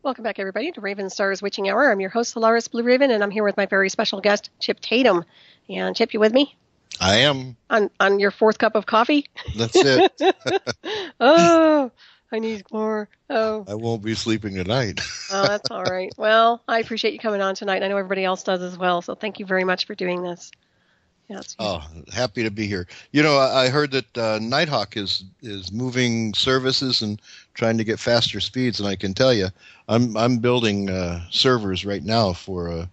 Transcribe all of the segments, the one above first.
Welcome back, everybody, to Ravenstar's Witching Hour. I'm your host, Solaris BlueRaven, and I'm here with my very special guest, Chip Tatum. And Chip, you with me? I am. On your fourth cup of coffee? That's it. Oh, I need more. Oh. I won't be sleeping tonight. Oh, that's all right. Well, I appreciate you coming on tonight. I know everybody else does as well, so thank you very much for doing this. Yeah, Happy to be here. You know, I heard that Nighthawk is moving services and trying to get faster speeds, and I can tell you, I'm building servers right now for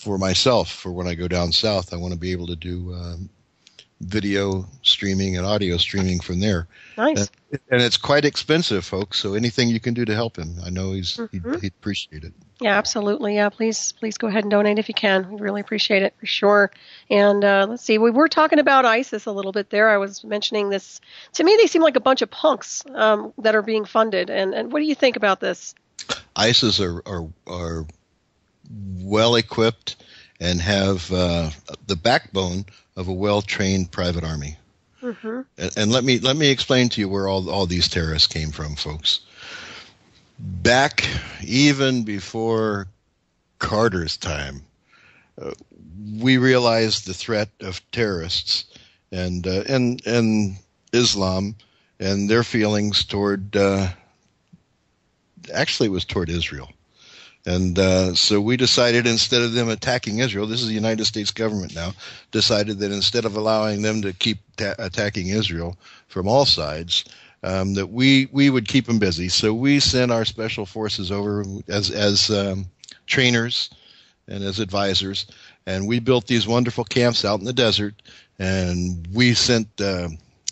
myself for when I go down south. I want to be able to do video streaming and audio streaming from there. Nice. And it's quite expensive, folks. So anything you can do to help him, I know he'd appreciate it. Yeah, absolutely. Yeah, please go ahead and donate if you can. We really appreciate it for sure. And let's see, we were talking about ISIS a little bit there. I was mentioning this. To me, they seem like a bunch of punks that are being funded. And what do you think about this? ISIS are well equipped and have the backbone of a well-trained private army. Mm-hmm. And let me explain to you where all these terrorists came from, folks. Back even before Carter's time, we realized the threat of terrorists and Islam and their feelings toward. Actually, it was toward Israel. And so we decided, instead of them attacking Israel, this is the United States government now, decided that instead of allowing them to keep attacking Israel from all sides, that we would keep them busy. So we sent our special forces over as trainers and as advisors, and we built these wonderful camps out in the desert, and we sent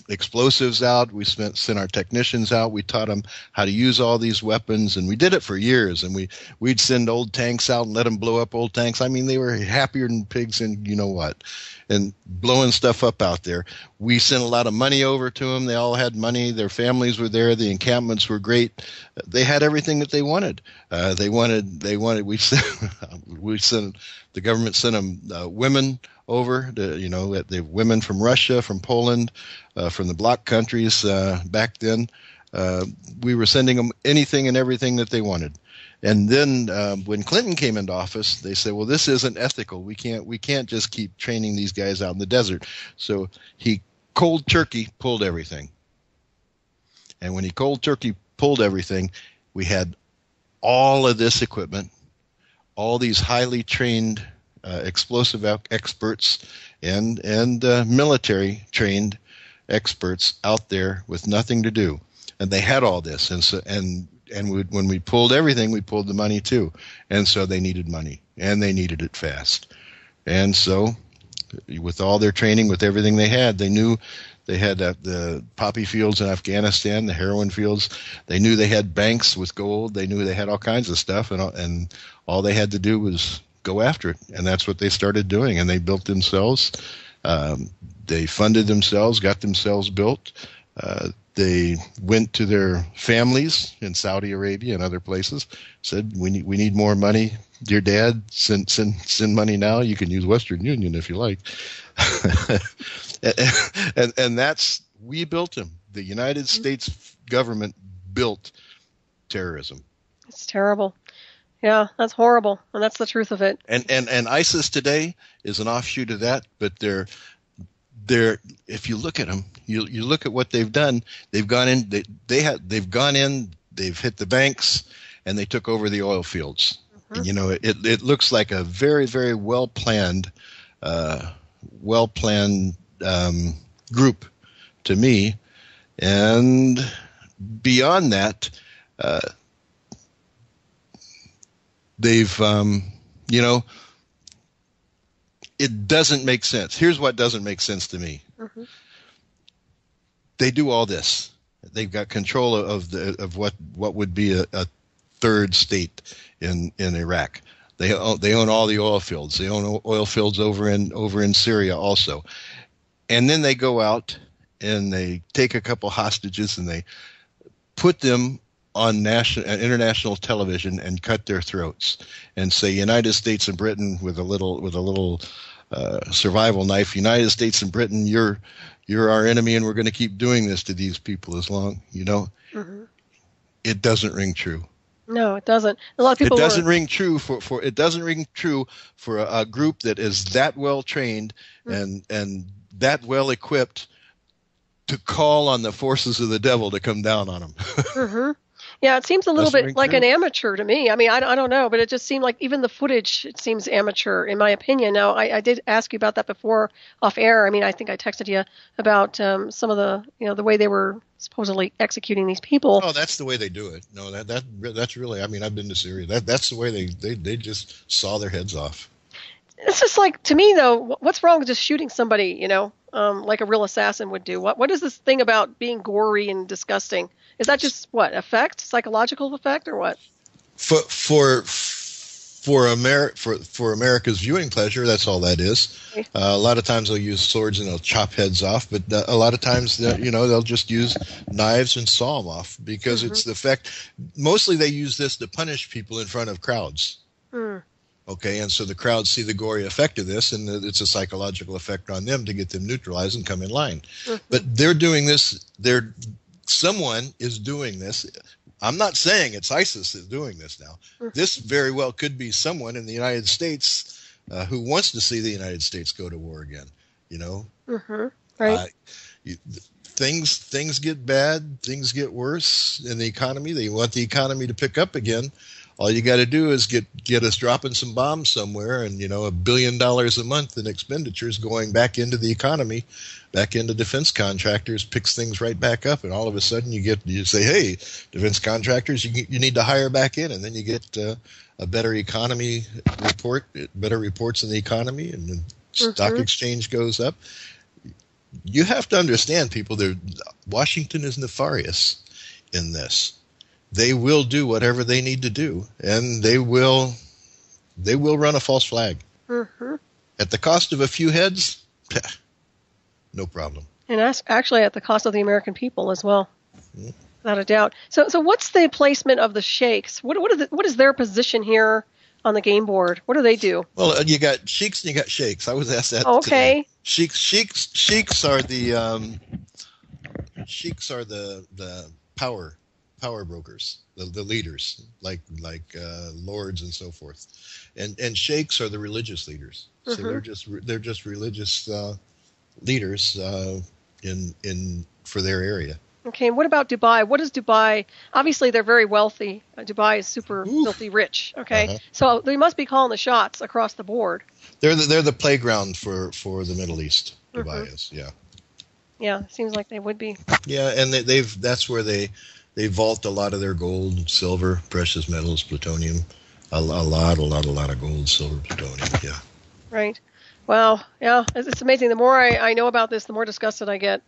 explosives out. We sent our technicians out. We taught them how to use all these weapons, and we did it for years. And we'd send old tanks out and let them blow up old tanks. I mean, they were happier than pigs and you know what, and blowing stuff up out there. We sent a lot of money over to them. They all had money. Their families were there. The encampments were great. They had everything that they wanted. We sent the government sent them women over, the women from Russia, from Poland, from the bloc countries back then. We were sending them anything and everything that they wanted. And then when Clinton came into office, they said, well, this isn't ethical. We can't just keep training these guys out in the desert. So he cold turkey pulled everything. And when he cold turkey pulled everything, we had all of this equipment, all these highly trained explosive experts and military trained experts out there with nothing to do, and they had all this, and when we pulled everything, we pulled the money too, and so they needed money, and they needed it fast, and so with all their training, with everything they had, they knew they had the poppy fields in Afghanistan, the heroin fields. They knew they had banks with gold. They knew they had all kinds of stuff, and all they had to do was go after it, and that's what they started doing. And they built themselves. They funded themselves, got themselves built. They went to their families in Saudi Arabia and other places, said, "We need more money. Dear Dad, send money now. You can use Western Union if you like." and we built them. The United States government built terrorism. It's terrible. Yeah, that's horrible, and that's the truth of it. And ISIS today is an offshoot of that, but they're if you look at them, you look at what they've done. They've gone in. They've gone in. They've hit the banks, and they took over the oil fields. Mm-hmm. It looks like a very, very well planned group to me. And beyond that, they've, it doesn't make sense. Here's what doesn't make sense to me. Mm-hmm. They do all this. They've got control of what would be a third state in Iraq. They own all the oil fields. They own oil fields over in Syria also. And then they go out and they take a couple hostages and they put them on international television and cut their throats and say, United States and Britain with a little survival knife. United States and Britain, you're our enemy, and we're going to keep doing this to these people as long. Mm-hmm. It doesn't ring true. No, it doesn't. A lot of It people doesn't were. ring true for it doesn't ring true for a group that is that well trained and that well equipped to call on the forces of the devil to come down on them. Mm-hmm. Yeah, it seems a little Doesn't bit ring like an true. amateur to me. I mean, I don't know, but it just seemed like even the footage, it seems amateur, in my opinion. Now, I did ask you about that before off air. I mean, I think I texted you about some of the, the way they were supposedly executing these people. Oh, that's the way they do it. No, that's really. I mean, I've been to Syria. That's the way they just saw their heads off. It's just like, to me, though, what's wrong with just shooting somebody, like a real assassin would do? What is this thing about being gory and disgusting? Is that just what effect, psychological effect, or what? For America's viewing pleasure, that's all that is. Okay. A lot of times they'll use swords and they'll chop heads off, but a lot of times they'll just use knives and saw them off because it's the effect. Mostly they use this to punish people in front of crowds. Mm. Okay, and so the crowds see the gory effect of this, and it's a psychological effect on them to get them neutralized and come in line. Mm-hmm. But they're doing this. Someone is doing this. I'm not saying it's ISIS that's doing this now. Mm-hmm. This very well could be someone in the United States who wants to see the United States go to war again. Mm-hmm. Right. Things get bad. Things get worse in the economy. They want the economy to pick up again. All you got to do is get us dropping some bombs somewhere, and $1 billion a month in expenditures going back into the economy, back into defense contractors, picks things right back up, and all of a sudden you say, hey, defense contractors, you need to hire back in, and then you get a better economy report, better reports in the economy, and the stock exchange goes up. You have to understand, people, Washington is nefarious in this. They will do whatever they need to do, and they will run a false flag. Mm-hmm. At the cost of a few heads, no problem. And that's actually at the cost of the American people as well, without a doubt. So what's the placement of the sheikhs? What is their position here on the game board? What do they do? Well, you got sheiks and you got sheikhs. I was asked that. Okay. Today. Sheiks are the power brokers, the leaders, like lords and so forth, and sheikhs are the religious leaders. So they're just religious leaders in for their area. Okay, and what about Dubai? What is Dubai? Obviously, they're very wealthy. Dubai is super filthy rich. Okay, so they must be calling the shots across the board. They're the playground for the Middle East. Dubai is, yeah. Yeah, seems like they would be. Yeah, and that's where they vault a lot of their gold, silver, precious metals, plutonium, a lot of gold, silver, plutonium. Yeah. Right. Wow. Yeah, it's amazing. The more I know about this, the more disgusted I get.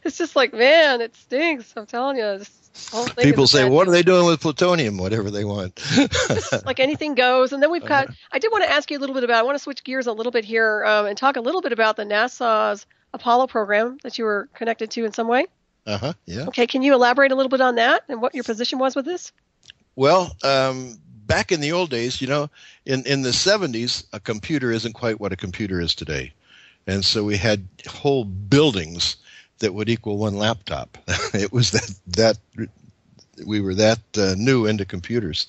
It's just like, man, it stinks. I'm telling you. People say, what are they doing with plutonium? Whatever they want. Like anything goes. And then we've got, I did want to ask you a little bit about, I want to switch gears a little bit here and talk a little bit about the NASA's Apollo program that you were connected to in some way. Yeah. Okay, can you elaborate a little bit on that and what your position was with this? Well, back in the old days, in the 70s, a computer isn't quite what a computer is today. And so we had whole buildings that would equal one laptop. It was that we were that new into computers.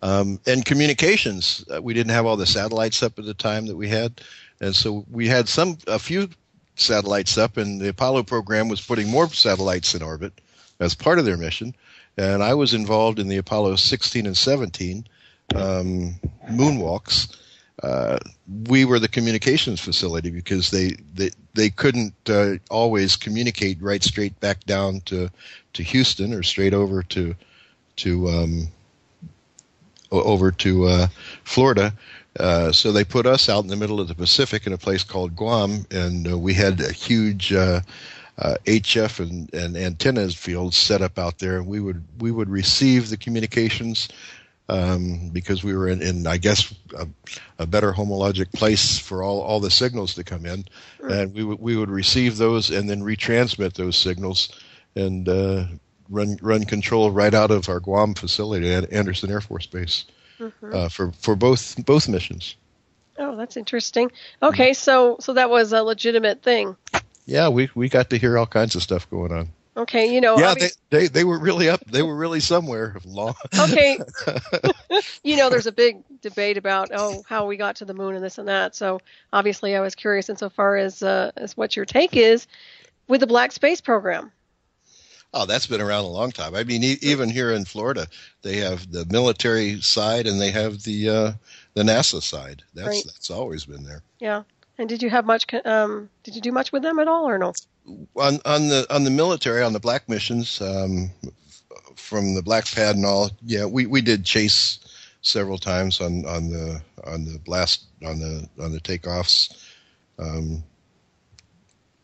And communications, we didn't have all the satellites up at the time that we had. And so we had a few satellites up, and the Apollo program was putting more satellites in orbit as part of their mission. And I was involved in the Apollo 16 and 17 moonwalks. We were the communications facility because they couldn't always communicate right straight back down to Houston or straight over to Florida. So they put us out in the middle of the Pacific in a place called Guam, and we had a huge HF and antennas fields set up out there. We would receive the communications because we were in I guess a better homologic place for all the signals to come in, and we would receive those and then retransmit those signals and run control right out of our Guam facility at Anderson Air Force Base for both missions. Oh, that's interesting. Okay, so that was a legitimate thing. Yeah, we got to hear all kinds of stuff going on. Okay, Yeah, they were really up. They were really somewhere long. Okay. There's a big debate about how we got to the moon and this and that. So obviously, I was curious insofar as what your take is with the Black Space Program. Oh, that's been around a long time. I mean, even here in Florida, they have the military side and they have the NASA side. That's always been there. Yeah. And did you have much? Did you do much with them at all, or no? On the military, on the black missions, from the black pad and all, yeah, we did chase several times on the blast on the takeoffs.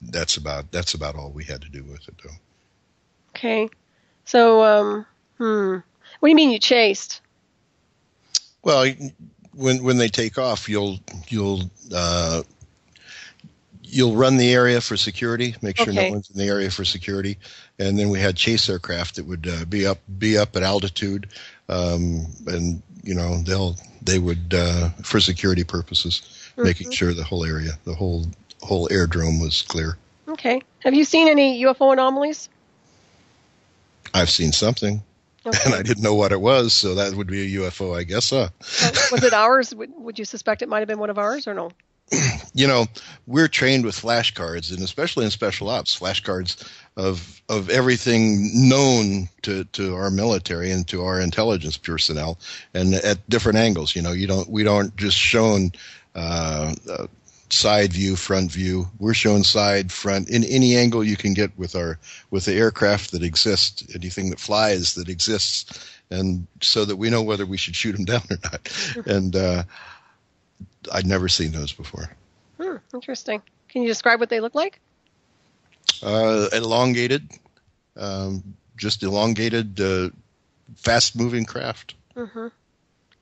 That's about all we had to do with it, though. Okay, so what do you mean you chased? Well, when they take off, you'll run the area for security, make sure no one's in the area for security, and then we had chase aircraft that would be up at altitude, and they would for security purposes, making sure the whole area, the whole airdrome was clear. Okay. Have you seen any UFO anomalies? I've seen something, and I didn't know what it was, so that would be a UFO, I guess. Was it ours? Would you suspect it might have been one of ours, or no? We're trained with flashcards, and especially in special ops, flashcards of everything known to our military and to our intelligence personnel, and at different angles. We don't just shown side view, front view. We're shown side, front, in any angle you can get with the aircraft that exist, anything that flies that exists, and so that we know whether we should shoot them down or not. And I'd never seen those before. Interesting. Can you describe what they look like? Elongated, just elongated, fast-moving craft. Mm-hmm.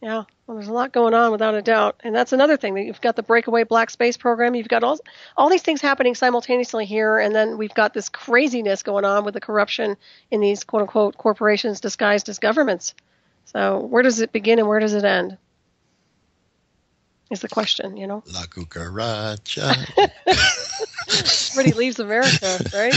Yeah, well, there's a lot going on without a doubt. And that's another thing. You've got the breakaway black space program. You've got all these things happening simultaneously here. And then we've got this craziness going on with the corruption in these quote-unquote corporations disguised as governments. So where does it begin and where does it end? Is the question, La cucaracha. Everybody leaves America, right?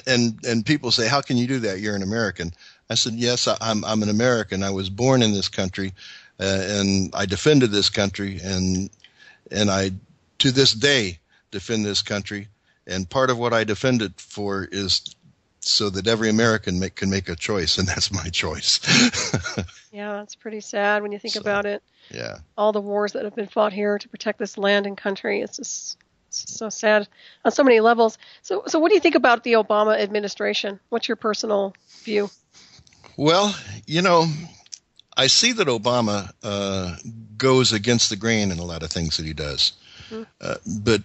And people say, how can you do that? You're an American. I said, yes, I'm an American. I was born in this country, and I defended this country, and I, to this day, defend this country. And part of what I defend it for is so that every American can make a choice, and that's my choice. Yeah, it's pretty sad when you think about it. Yeah. All the wars that have been fought here to protect this land and country. It's so sad on so many levels. So what do you think about the Obama administration? What's your personal view? Well, I see that Obama goes against the grain in a lot of things that he does. Mm-hmm. But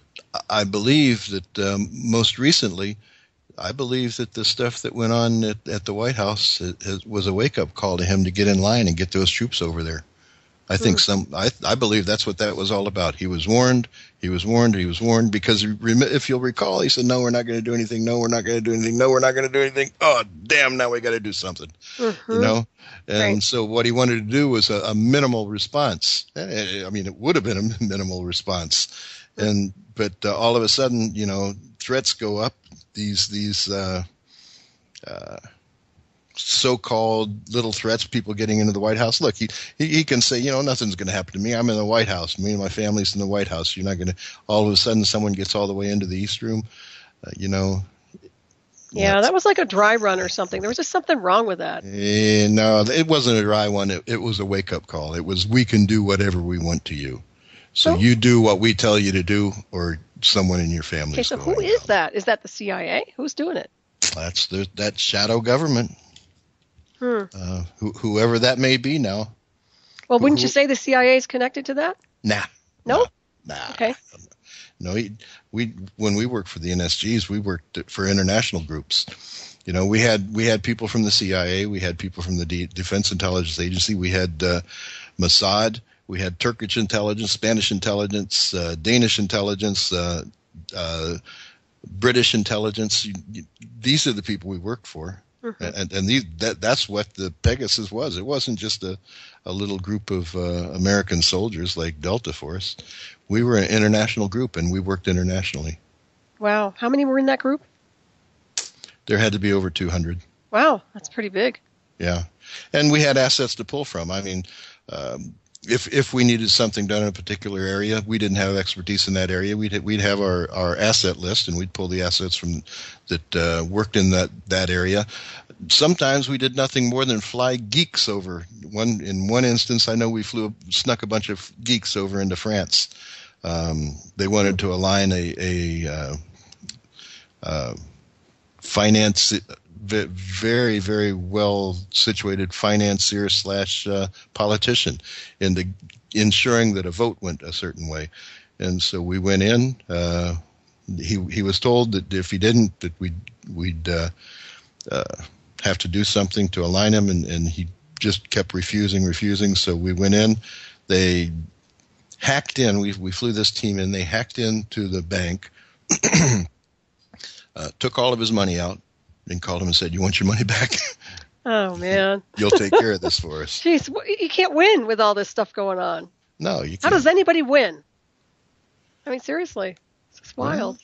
I believe that most recently, I believe that the stuff that went on at the White House was a wake-up call to him to get in line and get those troops over there. I think I believe that's what that was all about. He was warned, because if you'll recall, he said, no, we're not going to do anything. No, we're not going to do anything. No, we're not going to do anything. Oh, damn, now we got to do something, And right. So what he wanted to do was a minimal response. I mean, it would have been a minimal response. But all of a sudden, threats go up. These so-called little threats, people getting into the White House. Look, he can say, nothing's going to happen to me. I'm in the White House. Me and my family's in the White House. You're not going to, all of a sudden someone gets all the way into the East Room, Yeah, that was like a dry run or something. There was just something wrong with that. No, it wasn't a dry one. It was a wake-up call. It was, we can do whatever we want to you. So you do what we tell you to do, or someone in your family. Okay, so who is that? Is that the CIA? Who's doing it? That's that shadow government. Whoever that may be now. Well, wouldn't you say the CIA is connected to that? Nah. No? Nah. Okay. No, when we worked for the NSGs, we worked for international groups. We had people from the CIA, we had people from the Defense Intelligence Agency, we had Mossad, we had Turkish intelligence, Spanish intelligence, Danish intelligence, British intelligence. These are the people we worked for. Mm-hmm. And that's what the Pegasus was. It wasn't just a little group of American soldiers like Delta Force. We were an international group, and we worked internationally. Wow. How many were in that group? There had to be over 200. Wow, that's pretty big. Yeah. And we had assets to pull from. I mean, if we needed something done in a particular area, we didn't have expertise in that area. We'd have our asset list, and we'd pull the assets from that worked in that area. Sometimes we did nothing more than fly geeks over. In one instance, I know we snuck a bunch of geeks over into France. They wanted to align a finance, very, very well situated financier / politician into ensuring that a vote went a certain way. And so we went in. He was told that if he didn't, that we'd have to do something to align him, and he just kept refusing. So we went in. They hacked in. We flew this team in. They hacked into the bank, took all of his money out, and called him and said, "You want your money back? Oh, man. You'll take care of this for us." Jeez, you can't win with all this stuff going on. No, you can't. How does anybody win? I mean, seriously. It's wild.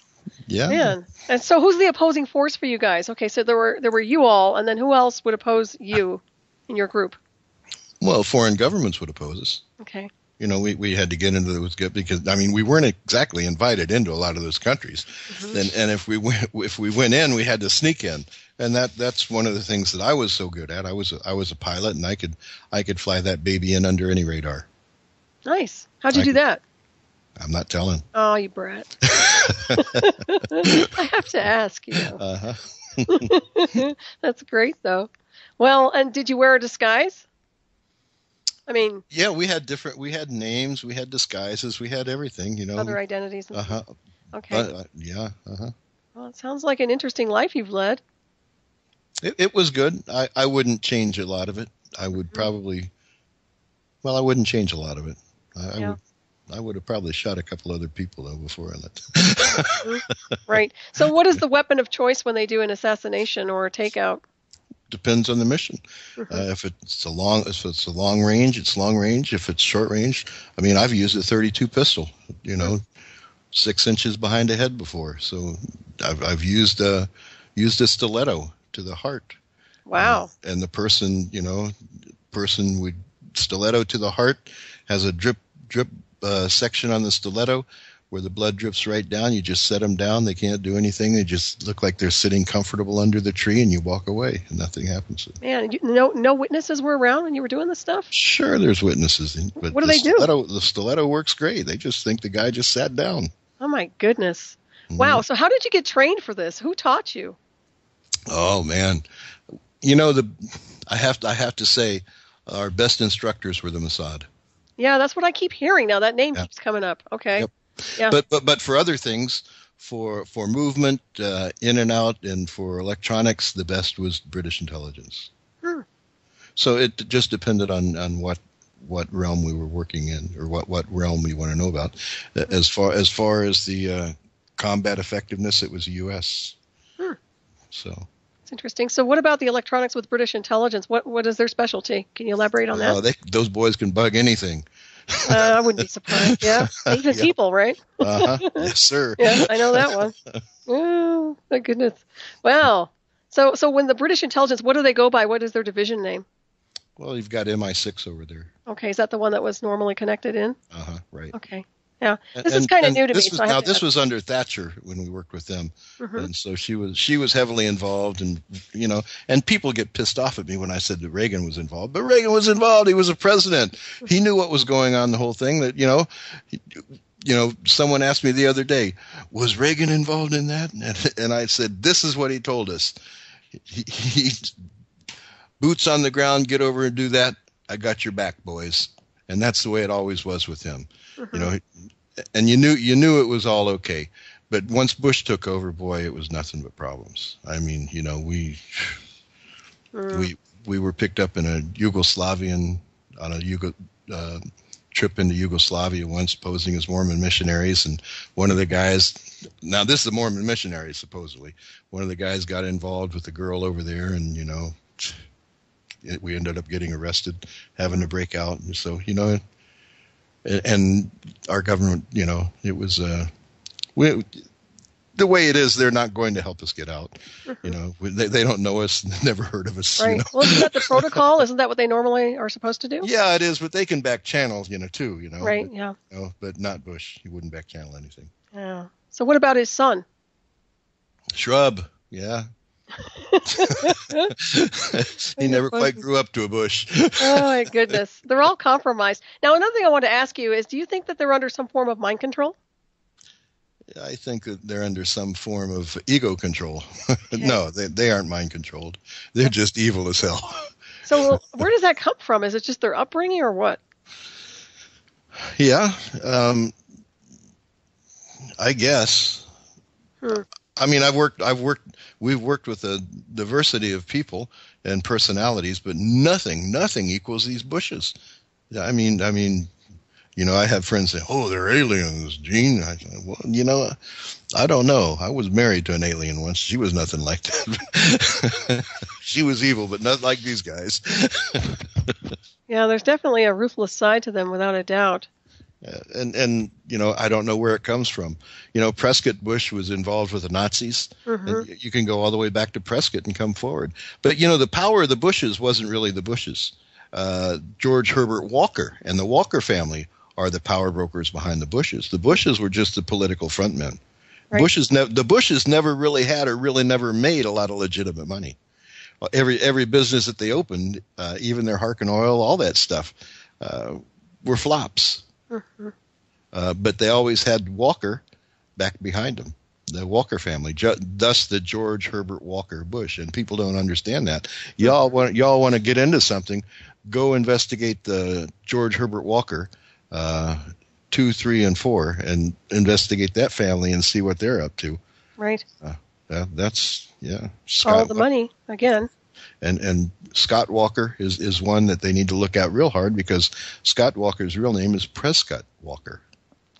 Yeah. Man. And so who's the opposing force for you guys? Okay, so there were you all, and then who else would oppose you in your group? Well, foreign governments would oppose us. Okay. You know, we had to get into those because, I mean, we weren't exactly invited into a lot of those countries. Mm-hmm. And if we went in, we had to sneak in. And that's one of the things that I was so good at. I was a pilot, and I could fly that baby in under any radar. Nice. How'd you do that? I'm not telling. Oh, you brat. I have to ask, you know. Uh-huh. That's great, though. Well, and did you wear a disguise? I mean, yeah, we had names, we had disguises, we had everything, you know. Other identities. Uh-huh. Okay. Yeah. Uh-huh. Well, it sounds like an interesting life you've led. It was good. I wouldn't change a lot of it. I would probably, I wouldn't change a lot of it. I would have probably shot a couple other people, though, before I left. Right. So what is the weapon of choice when they do an assassination or a takeout? Depends on the mission. Mm-hmm. If it's a long range, it's long range. If it's short range, I mean, I've used a .32 pistol, you know, 6 inches behind the head before. So I've used a stiletto to the heart. Wow. And the person would stiletto to the heart, has a drip section on the stiletto where the blood drips right down. You just set them down. They can't do anything. They just look like they're sitting comfortable under the tree, and you walk away, and nothing happens to them. Man, no witnesses were around when you were doing this stuff? Sure, there's witnesses. But what do they do? The stiletto works great. They just think the guy just sat down. Oh, my goodness. Mm-hmm. Wow. So how did you get trained for this? Who taught you? Oh, man. You know, I have to say our best instructors were the Mossad. Yeah, that's what I keep hearing now. That name keeps coming up. Okay. Yep. Yeah. But for other things, for movement, in and out, and for electronics, the best was British intelligence. So it just depended on what realm we were working in, or what realm we want to know about. As far as the combat effectiveness, it was the U.S. So it's interesting. So what about the electronics with British intelligence? What is their specialty? Can you elaborate on that? Those boys can bug anything. I wouldn't be surprised. Yeah, even people, right? Yes, sir. Yeah, I know that one. Oh, my goodness. Wow. So when the British intelligence, what do they go by? What is their division name? Well, you've got MI6 over there. Okay, is that the one that was normally connected in? Right. Okay. Yeah, this is kind of new to me. This was under Thatcher when we worked with them, and so she was heavily involved, and and people get pissed off at me when I said that Reagan was involved, but Reagan was involved. He was a president. He knew what was going on. The whole thing. That someone asked me the other day, was Reagan involved in that? And I said, this is what he told us. He boots on the ground. Get over and do that. I got your back, boys. And that's the way it always was with him. And you knew it was all okay, but once Bush took over, boy, it was nothing but problems. I mean, we were picked up in a trip into Yugoslavia once, posing as Mormon missionaries, and one of the guys, now this is a Mormon missionary supposedly, one of the guys got involved with the girl over there, and we ended up getting arrested, having to break out, and so and our government, it was the way it is, they're not going to help us get out. Mm-hmm. You know, they don't know us, never heard of us. Right. You know? Well, isn't that the protocol? Isn't that what they normally are supposed to do? Yeah, it is, but they can back channel, too. You know. Right. But, yeah. You know, but not Bush. He wouldn't back channel anything. Yeah. So what about his son? Shrub. Yeah. He never quite grew up to a Bush. Oh, my goodness. They're all compromised. Now, another thing I want to ask you is, do you think that they're under some form of mind control? I think that they're under some form of ego control. Okay. No, they aren't mind controlled. They're just evil as hell. So where does that come from? Is it just their upbringing or what? Yeah. I guess. I mean, we've worked with a diversity of people and personalities, but nothing equals these Bushes. I mean, you know, I have friends say, "Oh, they're aliens, Gene." I say, well, you know, I don't know. I was married to an alien once. She was nothing like that. She was evil, but not like these guys. Yeah, there's definitely a ruthless side to them, without a doubt. And you know, I don't know where it comes from. You know, Prescott Bush was involved with the Nazis. Mm-hmm. And you can go all the way back to Prescott and come forward. But, you know, the power of the Bushes wasn't really the Bushes. George Herbert Walker and the Walker family are the power brokers behind the Bushes. The Bushes were just the political frontmen. Right. The Bushes never really had or really never made a lot of legitimate money. Every business that they opened, even their Harkin Oil, all that stuff, were flops. Mm-hmm. But they always had Walker back behind them, the Walker family, thus the George Herbert Walker Bush. And people don't understand that. Y'all want to get into something, go investigate the George Herbert Walker 2, 3, and 4, and investigate that family and see what they're up to. Right. That's all the money again. And Scott Walker is one that they need to look at real hard, because Scott Walker's real name is Prescott Walker.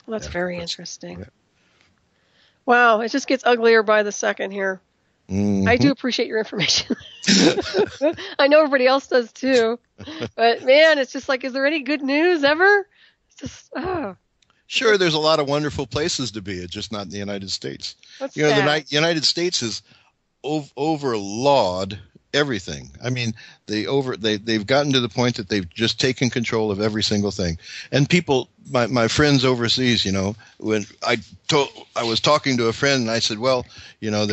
Well, that's very interesting. Yeah. Wow, it just gets uglier by the second here. Mm-hmm. I do appreciate your information. I know everybody else does too. But man, it's just like, is there any good news ever? It's just, Sure, there's a lot of wonderful places to be. It's just not in the United States. That's you know, the United States is overlawed everything. I mean, they've gotten to the point that they've just taken control of every single thing. And people, my friends overseas, you know, when I was talking to a friend and I said, well, you know,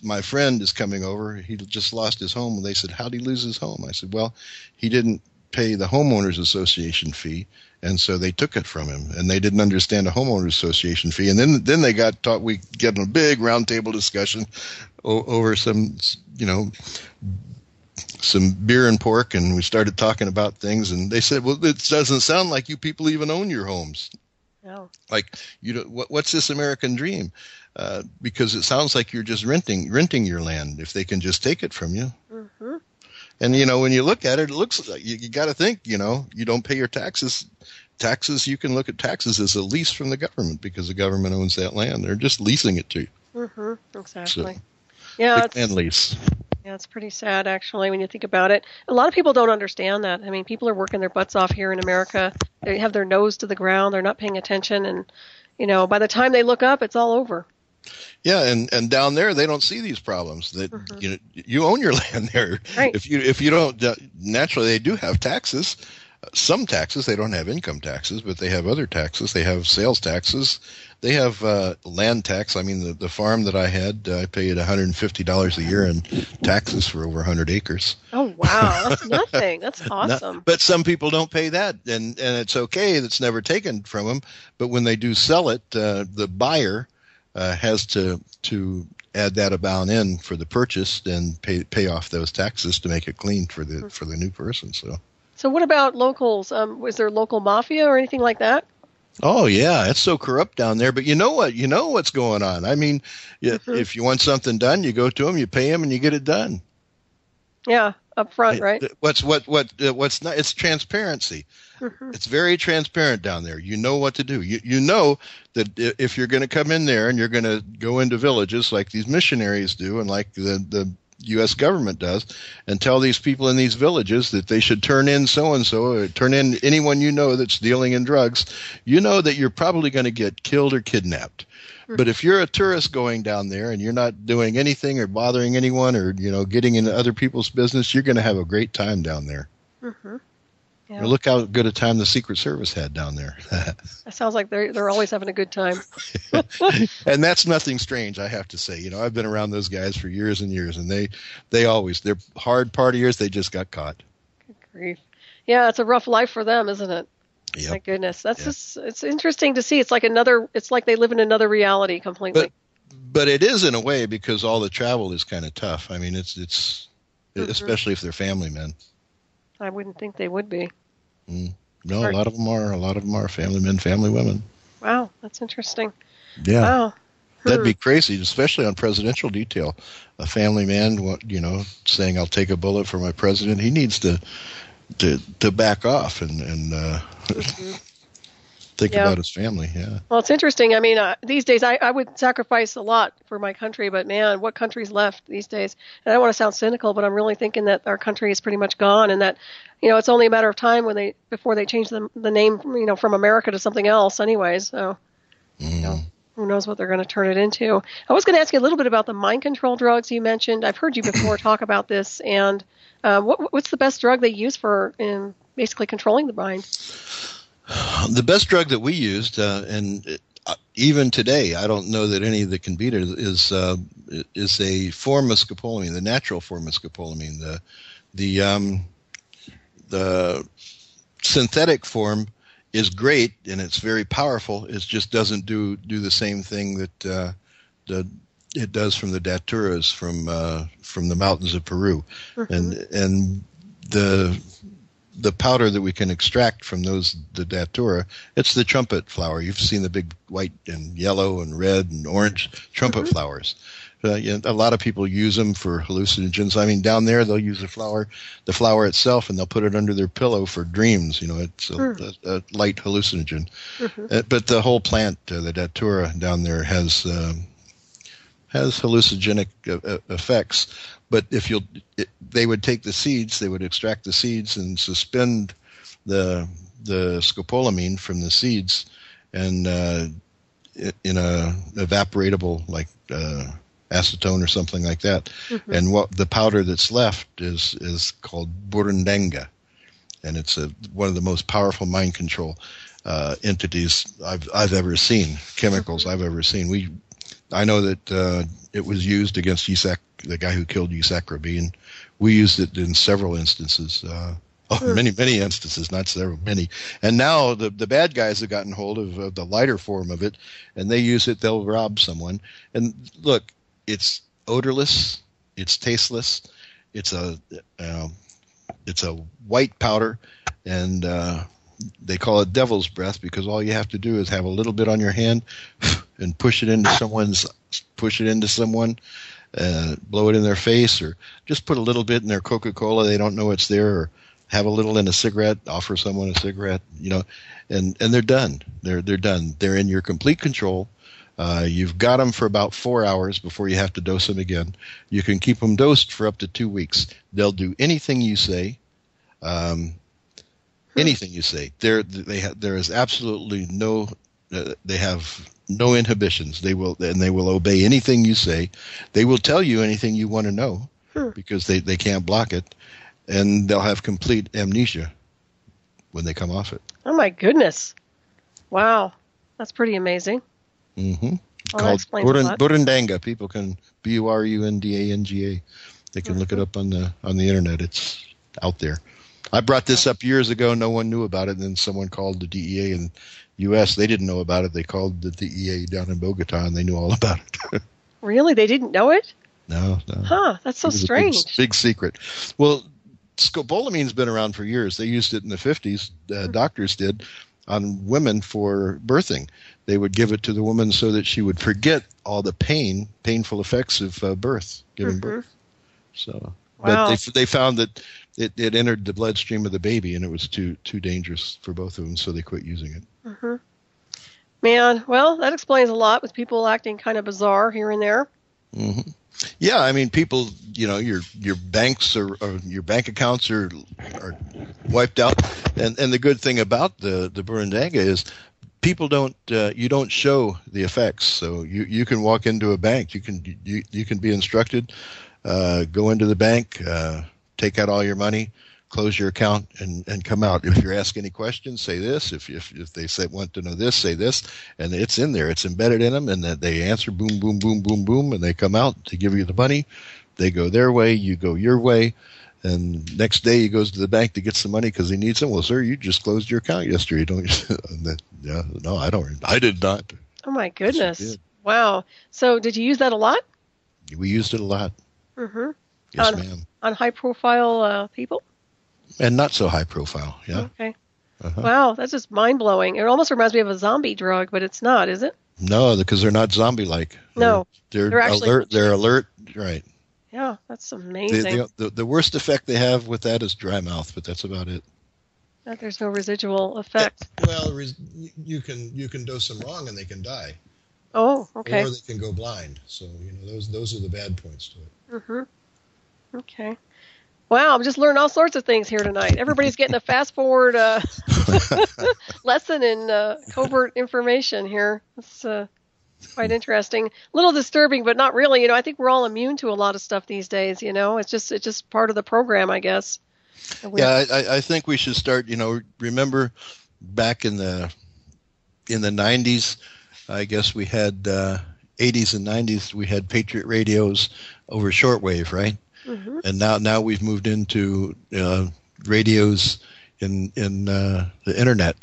my friend is coming over. He just lost his home. And they said, how'd he lose his home? I said, well, he didn't pay the homeowners association fee. And so they took it from him, and they didn't understand a homeowners association fee. And then they got taught. We get in a big roundtable discussion over some, you know, some beer and pork, and we started talking about things. And they said, "Well, it doesn't sound like you people even own your homes. No. Like, you know, what's this American dream? Because it sounds like you're just renting your land if they can just take it from you." Mm-hmm. And, you know, when you look at it, it looks like you got to think, you know, you don't pay your taxes. You can look at taxes as a lease from the government, because the government owns that land. They're just leasing it to you. Mm-hmm. Exactly. So, yeah. And lease. Yeah, it's pretty sad, actually, when you think about it. A lot of people don't understand that. I mean, people are working their butts off here in America. They have their nose to the ground. They're not paying attention. And, you know, by the time they look up, it's all over. Yeah, and down there they don't see these problems. That you know, you own your land there. Right. If you don't, naturally they do have taxes. Some taxes. They don't have income taxes, but they have other taxes. They have sales taxes. They have land tax. I mean, the farm that I had, I paid $150 a year in taxes for over 100 acres. Oh wow, that's nothing. That's awesome. But some people don't pay that, and it's okay. That's never taken from them. But when they do sell it, the buyer has to add that amount in for the purchase and pay off those taxes to make it clean for the new person. So what about locals? Was there local mafia or anything like that? Oh yeah, it's so corrupt down there. But you know what? You know what's going on. I mean, if you want something done, you go to them, you pay them, and you get it done. Yeah, up front, right? What's not? It's transparency. Mm-hmm. It's very transparent down there. You know what to do. You know that if you're going to come in there and you're going to go into villages like these missionaries do, and like the U.S. government does, and tell these people in these villages that they should turn in so-and-so, or turn in anyone you know that's dealing in drugs, you know that you're probably going to get killed or kidnapped. But if you're a tourist going down there and you're not doing anything or bothering anyone or, getting into other people's business, you're going to have a great time down there. Mm-hmm. Yeah. Well, look how good a time the Secret Service had down there. That sounds like they're always having a good time. And that's nothing strange, I have to say. I've been around those guys for years and years, and they're hard partiers. They just got caught. Good grief. Yeah, it's a rough life for them, isn't it? Yep. My goodness. That's it's interesting to see. It's like they live in another reality completely. But it is in a way, because all the travel is kind of tough. I mean, it's especially if they're family men. I wouldn't think they would be. No, a lot of them are family men, family women. Wow, that's interesting. Yeah. Wow. That'd be crazy, especially on presidential detail. A family man, saying, "I'll take a bullet for my president." He needs to back off and think about his family. Yeah. Well, it's interesting. I mean, these days I would sacrifice a lot for my country, but man, what country's left these days? And I don't want to sound cynical, but I'm really thinking that our country is pretty much gone, and that it's only a matter of time before they change the name, from America to something else. Anyways, so who knows what they're going to turn it into? I was going to ask you a little bit about the mind control drugs you mentioned. I've heard you before talk about this, and what's the best drug they use for basically controlling the mind? The best drug that we used, even today, I don't know that any that can beat it, is a form of scopolamine, the natural form of scopolamine. The synthetic form is great and it's very powerful. It just doesn't do the same thing that it does from the daturas from the mountains of Peru, and the powder that we can extract from the datura, it's the trumpet flower. You've seen the big white and yellow and red and orange trumpet flowers. A lot of people use them for hallucinogens. I mean, down there they'll use the flower itself, and they'll put it under their pillow for dreams. It's a light hallucinogen. But the whole plant, the datura down there, has hallucinogenic effects. But they would take the seeds, they would extract the seeds and suspend the scopolamine from the seeds, and in a evaporatable like acetone or something like that. And what the powder that's left is called burundanga, and it's one of the most powerful mind control entities I've ever seen, chemicals I've ever seen. I know that it was used against the guy who killed Yitzhak Rabin. We used it in several instances. Many instances, not several, many. And now the bad guys have gotten hold of the lighter form of it, and they use it. They'll rob someone. And look, it's odorless. It's tasteless. It's a white powder, and they call it devil's breath because all you have to do is have a little bit on your hand and push it into someone, blow it in their face, or just put a little bit in their Coca-Cola. They don't know it's there, or have a little in a cigarette, offer someone a cigarette, and they're done. They're done. They're in your complete control. You've got them for about 4 hours before you have to dose them again. You can keep them dosed for up to 2 weeks. They'll do anything you say. Anything you say. There is absolutely no. They have no inhibitions. They will obey anything you say. They will tell you anything you want to know because they can't block it, and they'll have complete amnesia when they come off it. Oh my goodness! Wow, that's pretty amazing. Mm-hmm. Well, called burundanga. People can burundanga. They can look it up on the internet. It's out there. I brought this up years ago. No one knew about it. And then someone called the DEA in U.S. They didn't know about it. They called the DEA down in Bogota, and they knew all about it. Really? They didn't know it? No. Huh, that's so strange. Big secret. Well, scopolimine's been around for years. They used it in the 50s. Doctors did on women for birthing. They would give it to the woman so that she would forget all the painful effects of giving birth. So, wow. But they found that it entered the bloodstream of the baby, and it was too dangerous for both of them, so they quit using it. Mm-hmm. Man, well, that explains a lot with people acting kind of bizarre here and there. Mm-hmm. Yeah, I mean, people, your banks or your bank accounts are wiped out, and the good thing about the Burundanga is people don't you don't show the effects. So you can walk into a bank, you can be instructed, go into the bank, take out all your money, close your account, and come out. If you're asked any questions, say this. If they want to know this, say this, and it's in there. It's embedded in them, and that they answer boom, boom, boom, boom, boom, and they come out to give you the money. They go their way, you go your way, and next day he goes to the bank to get some money because he needs some. Well, sir, you just closed your account yesterday, don't you? Yeah, no, I don't. I did not. Oh my goodness! Wow. So did you use that a lot? We used it a lot. Mm-hmm. Yes, ma'am. On high-profile people. And not so high profile, yeah. Okay. Wow, that's just mind-blowing. It almost reminds me of a zombie drug, but it's not, is it? No, because they're not zombie-like. No. They're actually alert. They're alert, right. Yeah, that's amazing. The worst effect they have with that is dry mouth, but that's about it. That there's no residual effect. Well, you can dose them wrong and they can die. Oh, okay. Or they can go blind. So, those are the bad points to it. Mm-hmm. Okay. Wow, I'm just learning all sorts of things here tonight. Everybody's getting a fast-forward lesson in covert information here. It's quite interesting. A little disturbing, but not really. I think we're all immune to a lot of stuff these days. It's just part of the program, I guess. Yeah, I think we should start. Remember back in the 90s, I guess we had 80s and 90s. We had Patriot radios over shortwave, right? Mm-hmm. And now we've moved into radios in the internet.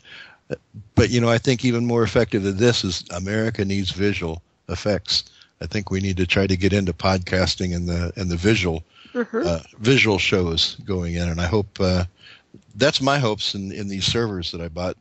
But I think even more effective than this is America needs visual effects. I think we need to try to get into podcasting and the visual visual shows going in. And I hope that's my hopes in these servers that I bought,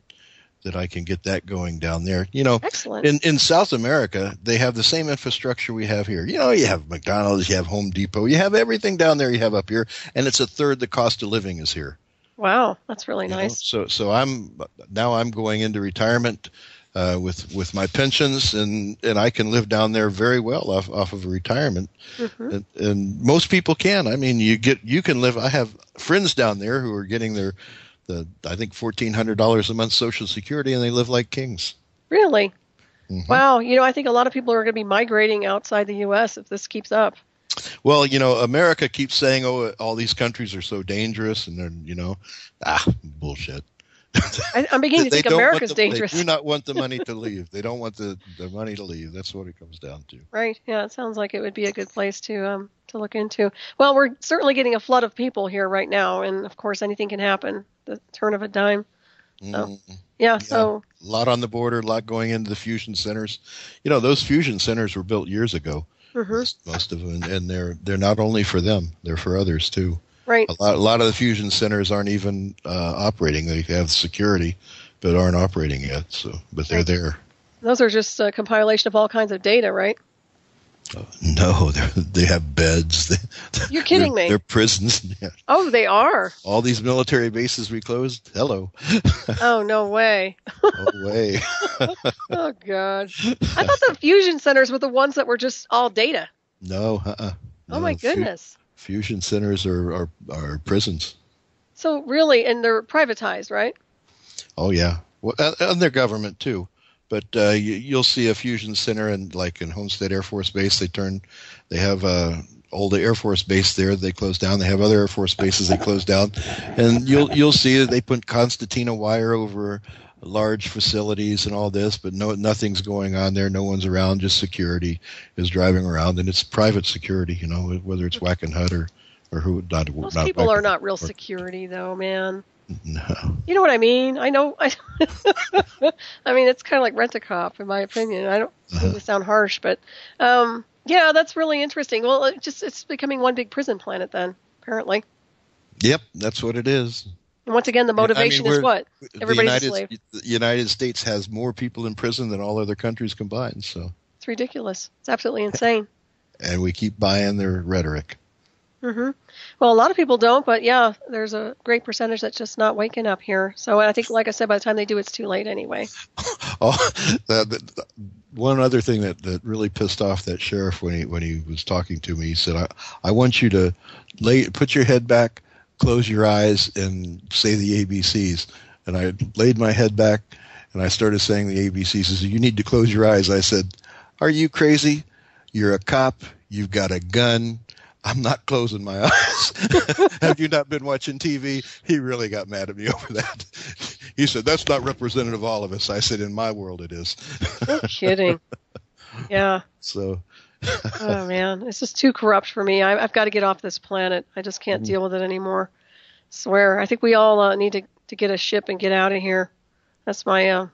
that I can get that going down there. Excellent. In South America, they have the same infrastructure we have here. You have McDonald's, you have Home Depot, you have everything down there you have up here, and it's a third the cost of living is here. Wow, that's really nice. So I'm going into retirement with my pensions, and I can live down there very well off of a retirement. Mm-hmm. And most people can. I mean, you can live. I have friends down there who are getting their I think $1,400 a month Social Security, and they live like kings. Really? Mm-hmm. Wow. I think a lot of people are going to be migrating outside the U.S. if this keeps up. Well, America keeps saying, "Oh, all these countries are so dangerous," and they're, bullshit. I'm beginning to think America's dangerous. They do not want the money to leave. They don't want the money to leave. That's what it comes down to. Right. Yeah. It sounds like it would be a good place to look into. Well, we're certainly getting a flood of people here right now, and of course, anything can happen. The turn of a dime. So, yeah. So a lot on the border, a lot going into the fusion centers. Those fusion centers were built years ago. Mm-hmm. Most of them, and they're not only for them; they're for others too. Right. A lot of the fusion centers aren't even operating. They have security, but aren't operating yet. So, but they're there. Those are just a compilation of all kinds of data, right? No, they have beds. You're kidding me. They're prisons. Yeah. Oh, they are. All these military bases we closed. Hello. Oh, no way. No way. Oh, God. I thought the fusion centers were the ones that were just all data. No, No, oh, my goodness. Fusion centers are prisons. So really, and they're privatized, right? Oh, yeah. Well, and they're government, too. But you'll see a fusion center in Homestead Air Force Base. They have old Air Force Base there. They closed down. They have other Air Force bases they closed down, and you'll see that they put concertina wire over large facilities and all this. But nothing's going on there. No one's around. Just security is driving around, and it's private security. Whether it's Wackenhut or who. Most people are not real security, though, man. No. You know what I mean? I know. I mean, it's kind of like Rent-A-Cop, in my opinion. I don't mean to sound harsh, but yeah, that's really interesting. Well, it's becoming one big prison planet then, apparently. Yep, that's what it is. And once again, the motivation is what? Everybody's a slave. The United States has more people in prison than all other countries combined. So it's ridiculous. It's absolutely insane. And we keep buying their rhetoric. Mm-hmm. Well, a lot of people don't, but yeah, there's a great percentage that's just not waking up here. So I think, like I said, by the time they do, it's too late anyway. Oh, one other thing that really pissed off that sheriff when he was talking to me, he said, I want you to put your head back, close your eyes, and say the ABCs. And I laid my head back, and I started saying the ABCs. He said, you need to close your eyes. I said, are you crazy? You're a cop. You've got a gun. I'm not closing my eyes. Have you not been watching TV? He really got mad at me over that. He said, that's not representative of all of us. I said, in my world it is. No kidding. Yeah. So. Oh, man. It's just too corrupt for me. I've got to get off this planet. I just can't deal with it anymore. I swear. I think we all need to get a ship and get out of here. That's my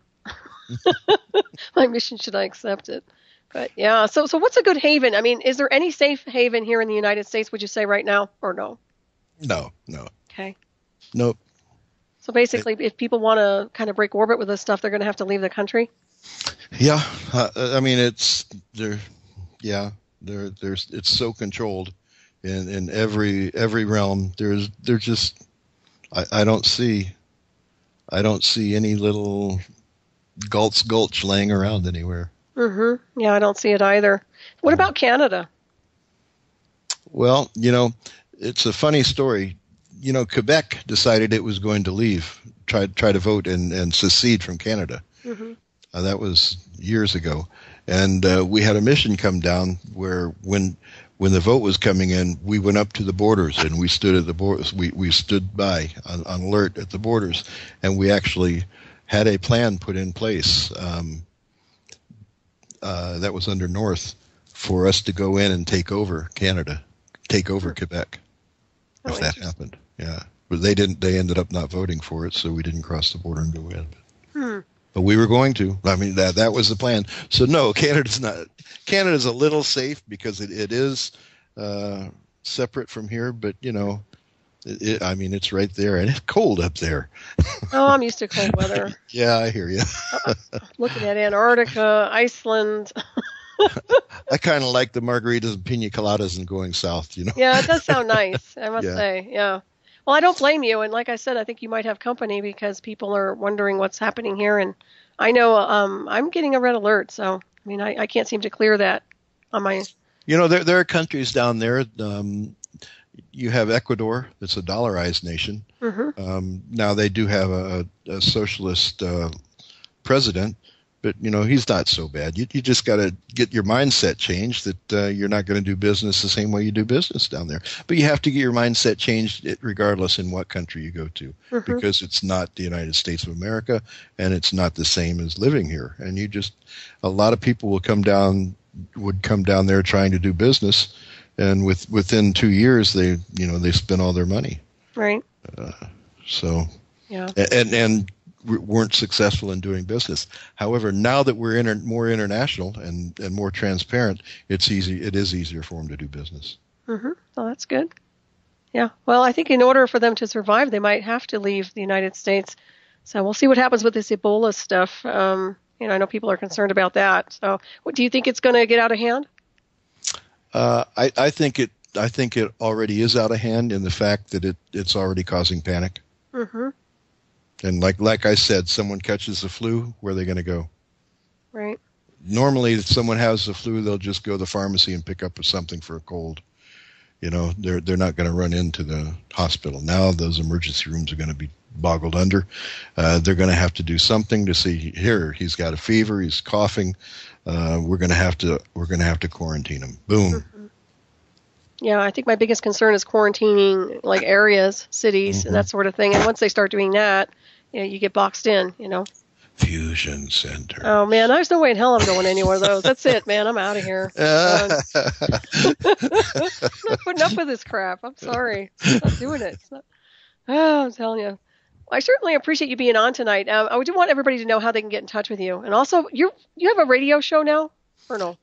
my mission, should I accept it. But yeah, so what's a good haven? I mean, is there any safe haven here in the United States, would you say, right now, or no? No. Okay. Nope. So basically, if people want to kind of break orbit with this stuff, they're going to have to leave the country? Yeah. I mean, it's so controlled in every realm. I don't see any little gulch laying around anywhere. Mm-hmm. Yeah, I don't see it either. What about Canada? Well, it's a funny story. Quebec decided it was going to leave, try to vote and secede from Canada. Mm-hmm. That was years ago. And we had a mission come down where when the vote was coming in, we went up to the borders and we stood at the borders. We stood by on alert at the borders, and we actually had a plan put in place that was under North for us to go in and take over Canada, take over Quebec, if that happened. Yeah, but they didn't. They ended up not voting for it, so we didn't cross the border and go in. But we were going to. I mean, that was the plan. So no, Canada's not. Canada's a little safe because it is separate from here, but I mean, it's right there, and it's cold up there. Oh, I'm used to cold weather. Yeah, I hear you. Looking at Antarctica, Iceland. I kind of like the margaritas and pina coladas and going south, Yeah, it does sound nice, I must say, yeah. Well, I don't blame you, and like I said, I think you might have company because people are wondering what's happening here, and I know I'm getting a red alert, so, I mean, I can't seem to clear that on my... There are countries down there. You have Ecuador, that's a dollarized nation. Mm-hmm. Now they do have a socialist president, but he's not so bad. You just got to get your mindset changed that you're not going to do business the same way you do business down there. But you have to get your mindset changed regardless in what country you go to, because it's not the United States of America, and it's not the same as living here. And a lot of people would come down there trying to do business. And within 2 years, they spent all their money. Right. Yeah. And weren't successful in doing business. However, now that we're more international and more transparent, it is easier for them to do business. Mm-hmm. Well, that's good. Yeah. Well, I think in order for them to survive, they might have to leave the United States. So we'll see what happens with this Ebola stuff. I know people are concerned about that. So, do you think it's going to get out of hand? I think it already is out of hand in the fact that it's already causing panic. Mm-hmm. And like I said, someone catches the flu, where are they going to go? Right. Normally, if someone has the flu, they'll just go to the pharmacy and pick up something for a cold. They're not going to run into the hospital. Now those emergency rooms are going to be boggled under. They're going to have to do something to see, here, he's got a fever, he's coughing. We're going to have to quarantine him. Boom. Mm-hmm. Yeah, I think my biggest concern is quarantining like areas, cities, and that sort of thing. And once they start doing that, you get boxed in, Fusion center. Oh man, there's no way in hell I'm going anywhere of those. That's it, man. I'm out of here. I'm not putting up with this crap. I'm sorry. I'm not doing it. I'm telling you. I certainly appreciate you being on tonight. I do want everybody to know how they can get in touch with you. And also, you have a radio show now, or no?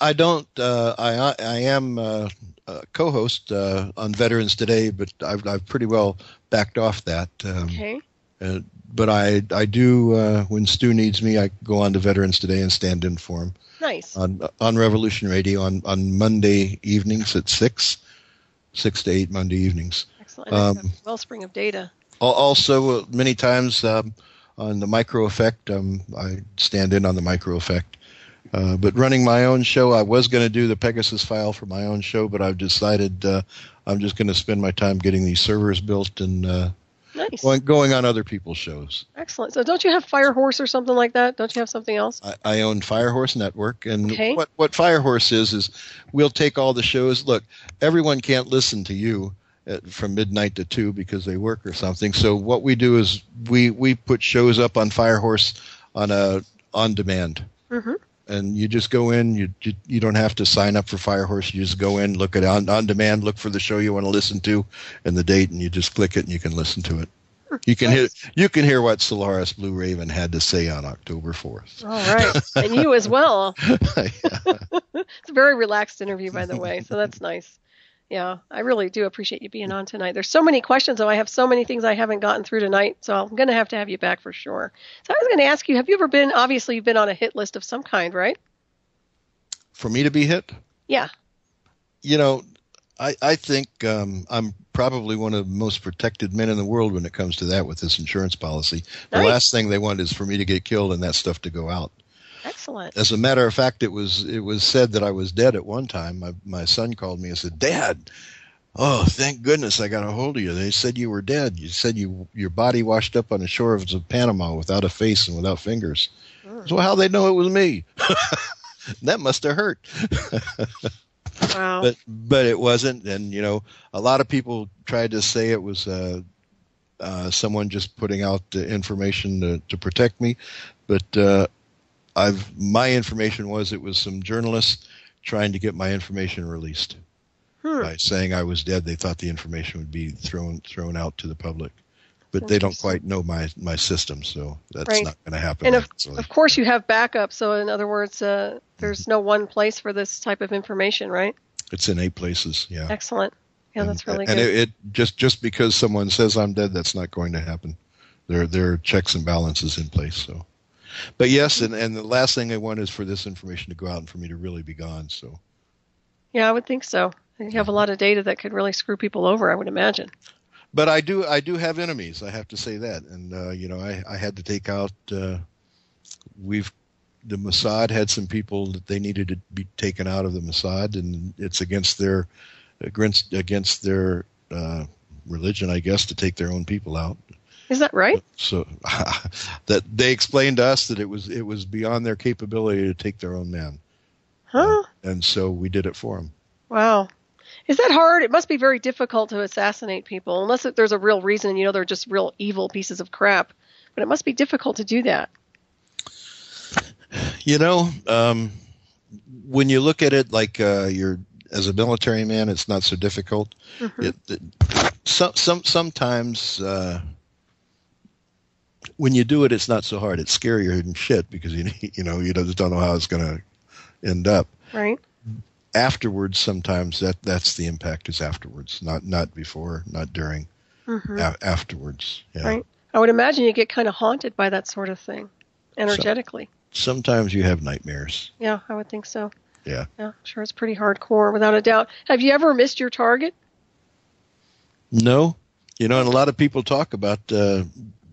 I don't. I am a co-host on Veterans Today, but I've pretty well backed off that. Okay. But I do, when Stu needs me, I go on to Veterans Today and stand in for him. Nice. On Revolution Radio on Monday evenings at 6 to 8 Monday evenings. Excellent. That's a wellspring of data. Also, many times on the Micro Effect, I stand in on the Micro Effect But running my own show, I was going to do the Pegasus file for my own show, but I've decided I'm just going to spend my time getting these servers built and Nice. going on other people's shows. Excellent. So don't you have Firehorse or something like that? Don't you have something else? I own Firehorse Network, and Okay. what Firehorse is we'll take all the shows. Look, everyone can't listen to you from midnight to 2 because they work or something. So what we do is we put shows up on Firehorse on demand. Mm-hmm. And you just go in. You don't have to sign up for Firehorse. You just go in, look at on demand, look for the show you want to listen to, and the date, and you just click it, and you can listen to it. You can hear what Solaris BlueRaven had to say on October 4th. All right, and you as well. It's a very relaxed interview, by the way, so that's nice. Yeah, I really do appreciate you being on tonight. There's so many questions, though. I have so many things I haven't gotten through tonight, so I'm going to have you back for sure. So I was going to ask you, have you ever been, obviously you've been on a hit list of some kind, right? For me to be hit? Yeah. You know, I think I'm probably one of the most protected men in the world when it comes to that with this insurance policy. The Nice. last thing they want is for me to get killed and that stuff to go out. Excellent. As a matter of fact, it was said that I was dead at one time. My son called me and said, "Dad, oh, thank goodness I got a hold of you. They said you were dead. You said your body washed up on the shores of Panama without a face and without fingers." So how they know it was me? That must have hurt. Wow. But it wasn't. And, you know, a lot of people tried to say it was someone just putting out the information to protect me. But my information was it was some journalists trying to get my information released. By saying I was dead, they thought the information would be thrown out to the public. But they don't quite know my system, so that's Right. not going to happen. And of course you have backup, so in other words, there's no one place for this type of information, right? It's in 8 places, yeah. Excellent. Yeah, that's really and good. it just because someone says I'm dead, that's not going to happen. There are checks and balances in place. So, but yes, and the last thing I want is for this information to go out and for me to really be gone. So, Yeah, I would think so. You have a lot of data that could really screw people over, I would imagine. but I do have enemies. I have to say that, and you know, I had to take out. The Mossad had some people that they needed to be taken out of the Mossad, and it's against their religion, I guess, to take their own people out. Is that right? So that they explained to us that it was beyond their capability to take their own man. Huh? And so we did it for them. Wow. Is that hard? It must be very difficult to assassinate people, unless there's a real reason, you know, they're just real evil pieces of crap. But it must be difficult to do that. You know, when you look at it like you're as a military man, it's not so difficult. Mm-hmm. Sometimes when you do it, it's not so hard. It's scarier than shit because you just don't know how it's going to end up. Right. Afterwards, sometimes that's the impact is afterwards, not before, not during. Mm-hmm. Afterwards. Yeah. Right. I would imagine you get kind of haunted by that sort of thing, energetically. Sometimes you have nightmares. Yeah, I would think so. Yeah. Yeah, I'm sure it's pretty hardcore, without a doubt. Have you ever missed your target? No. You know, and a lot of people talk about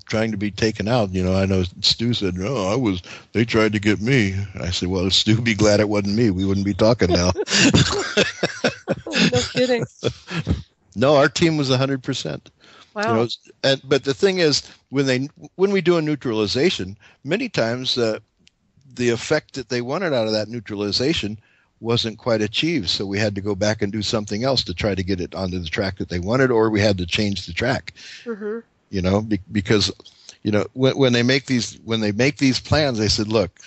trying to be taken out. You know, I know Stu said, "No, they tried to get me." I said, "Well, Stu, be glad it wasn't me. We wouldn't be talking now." No kidding. No, our team was 100%. Wow. You know, but the thing is, when we do a neutralization, many times the effect that they wanted out of that neutralization wasn't quite achieved. So we had to go back and do something else to try to get it onto the track that they wanted, or we had to change the track. Mm-hmm. You know, because you know when they make these plans, they said, look,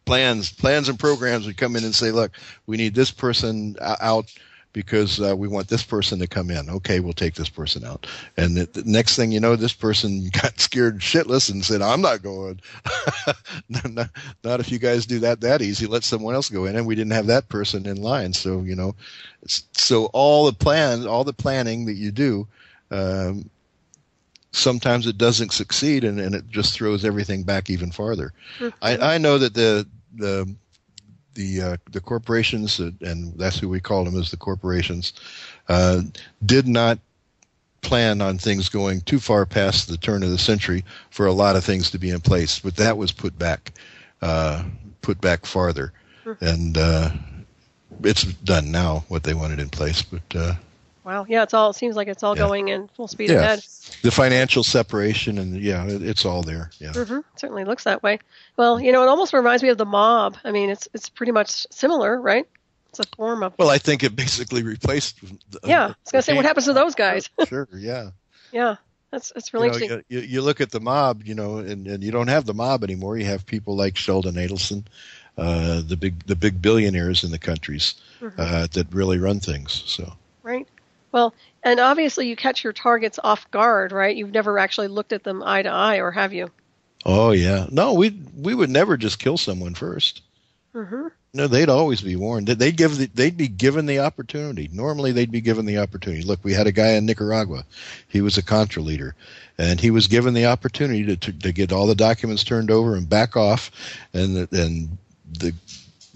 plans and programs would come in and say, look, we need this person out because we want this person to come in. Okay, we'll take this person out. And the next thing you know, this person got scared shitless and said, I'm not going. Not if you guys do that easy. Let someone else go in. And we didn't have that person in line. So, you know, so all the planning that you do, sometimes it doesn't succeed and it just throws everything back even farther. Mm-hmm. I know that the corporations, and that's who we call them, as the corporations, did not plan on things going too far past the turn of the century for a lot of things to be in place, but that was put back. put back farther. And it's done now, what they wanted in place. But wow, yeah, it seems like it's all going in full speed ahead. The financial separation, and it's all there. Yeah, certainly looks that way. Well, it almost reminds me of the mob. I mean, it's pretty much similar, right? It's a form of. Well, I think it basically replaced. I was going to say, what happens to those guys? Sure, yeah. Yeah, that's really interesting. You look at the mob, and you don't have the mob anymore. You have people like Sheldon Adelson, the big billionaires in the countries that really run things. So. Right. Well, and obviously you catch your targets off guard, right? You've never actually looked at them eye to eye, or have you? Oh yeah, no, we would never just kill someone first. No, they'd always be warned. They'd be given the opportunity. Normally, they'd be given the opportunity. Look, we had a guy in Nicaragua. He was a Contra leader, and he was given the opportunity to get all the documents turned over and back off, and the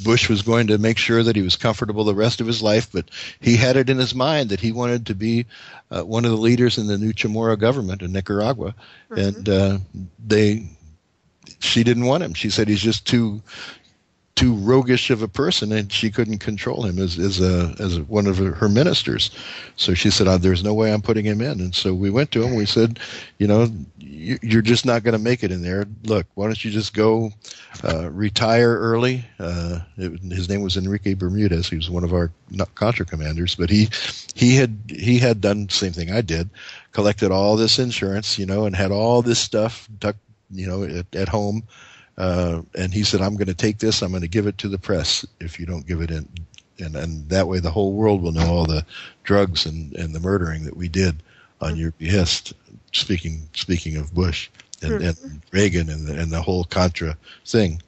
Bush was going to make sure that he was comfortable the rest of his life, but he had it in his mind that he wanted to be one of the leaders in the new Chamorro government in Nicaragua, and she didn't want him. She said he's just too roguish of a person, and she couldn't control him as one of her ministers. So she said, "There's no way I'm putting him in." And so we went to him. We said, "You're just not going to make it in there. Look, why don't you just go retire early?" His name was Enrique Bermudez. He was one of our Contra commanders, but he had done the same thing I did, collected all this insurance, and had all this stuff tucked, at home. And he said, "I'm going to take this. I'm going to give it to the press if you don't give it in, and that way the whole world will know all the drugs and the murdering that we did on your behest." Speaking of Bush and Reagan and the whole Contra thing,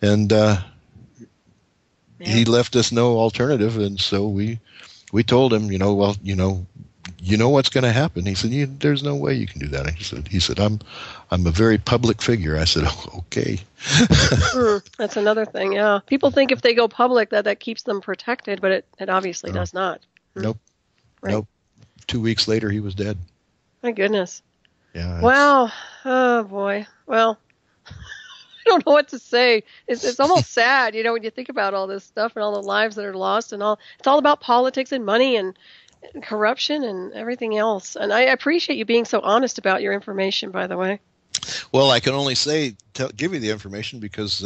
and he left us no alternative, and so we told him, you know what's going to happen. He said, "There's no way you can do that." He said, I'm a very public figure. I said, "Oh, okay." That's another thing. Yeah, people think if they go public that keeps them protected, but it obviously does not. Nope. Right. Nope. 2 weeks later, he was dead. My goodness. Yeah. Wow. Oh boy. Well, I don't know what to say. It's almost sad, when you think about all this stuff and all the lives that are lost and all. It's all about politics and money and corruption and everything else. And I appreciate you being so honest about your information, by the way. Well, I can only give you the information because